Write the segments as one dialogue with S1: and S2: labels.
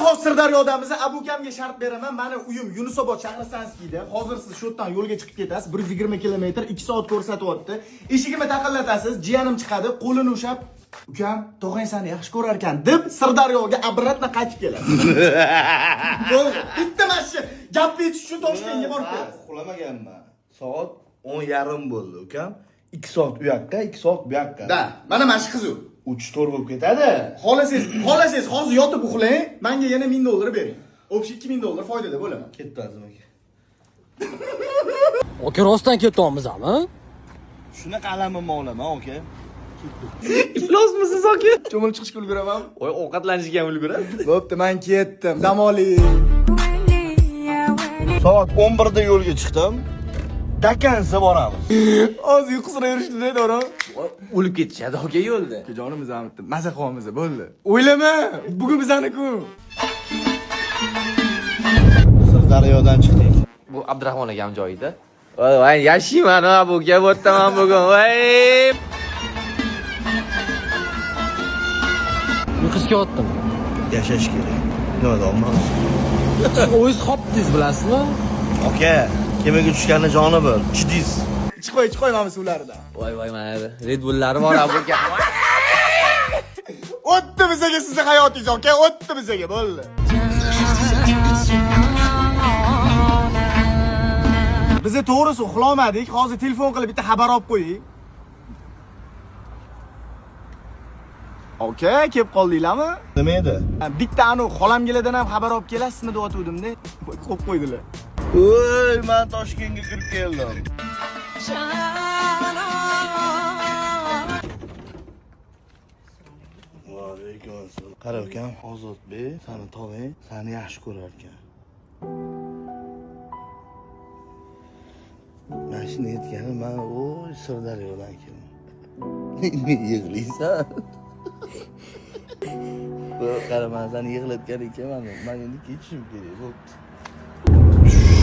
S1: hozir Sirdaryodamiz. Abukamga shart beraman. Meni uyim Yunusobod Shahristandskiyda. Hozir siz shu yerdan yo'lga chiqib ketasiz. 120 km, 2 soat ko'rsatyapti. Eshigimni taqillatasiz, jiyanim chiqadi, qo'lini ushab, "Ukam, tog'ang seni yaxshi ko'rar ekan" deb Sirdaryoga obratno qaytib keladi. Bitta mashina gap yetish uchun Toshkentga borib kelasiz.
S2: Uxlamaganman. Soat 10:30 bo'ldi, ukam. 2 soat u yoqqa, 2 soat bu yoqqa.
S1: Da, mana mana shu qizuv.
S2: 3-4 bo'lib ketadi.
S1: Xolasangiz hozir yotib uxlang, menga yana $1000 bering. Общий $2000 foydada bo'laman.
S2: Ketdi azim aka.
S3: Aka rostdan ketyapmizmi?
S2: Shunaqa alamimni olaman, aka.
S4: İflosmisiz aka?
S1: Cho'milib chiqishga ulguramanmi?
S4: Voy, ovqatlanishga ham ulgurasiz.
S1: Bo'pti, men ketdim. Dam oling.
S2: Soat 11 da yo'lga chiqdim. Dakansa boramiz.
S1: Hozir uyqusini yurishdi dedi o'ram.
S4: O'lib ketishadi aka yo'lda.
S1: Jonimiz amitdi. Maza qilamiz, bo'ldi. O'ylama, bugun bizaniku.
S2: Sirdaryodan chiqdik.
S4: Bu Abdurahmon akam joyida. Voy, yashayman ha bu gap o'taman bugun. Voy.
S3: Uyqusga yotdim.
S2: Yashash kerak. Nima deyapman?
S3: O'zingiz hopdingiz bilasizmi?
S2: Aka, kemaga tushganni joni bir. Chidis.
S1: Chiqoy mana suvlaridan.
S4: Voy, mana Red Bull'lari bor ha bu gap.
S1: O'tdi bizaga sizning hayotingiz, aka, o'tdi bizaga, bo'ldi. Biz to'g'risi uxlolmadik. Hozir telefon qilib bitta xabar olib qo'ying. Aka, kelib qoldinglarmi?
S2: Nima edi?
S1: Bitta anu xolamgilardan ham xabar olib kelasizmi deb aytuvdim-da. Qo'yib qo'ydilar.
S2: Voy, men Toshkentga kirib keldim. Alaykum assalom. Qara ukam, Ozodbek, seni tog'ang seni yaxshi ko'rar ekan. Mana shuni aytganim, men voy Sirdaryodan keldim. Yig'laysan. Bu qaraman seni yig'latgan ekanman. Men endi ketishim kerak bo'pti.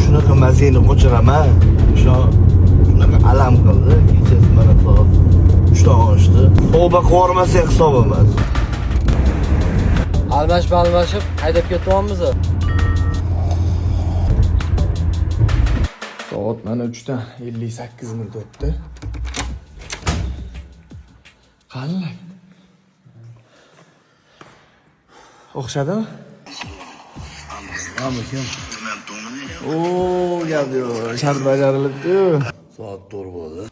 S2: Shunaqa mazeni qo'chiraman. Shunaqa alam qildi. Kechasi mana soat 3 dan ochdi. Tavba qilmasa hisob emas.
S3: Almashib haydab ketyapmiz.
S1: Soat mana 3:58 minut o'tdi. Qanday? O'xshadimi?
S2: Hamma kim?
S1: Oo, gap yo'q. Shart bajarilibdi.
S2: Soat 4 bo'ldi.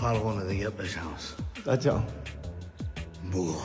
S2: Farg'onada gaplashamiz.
S1: Qachon?
S2: Bugun.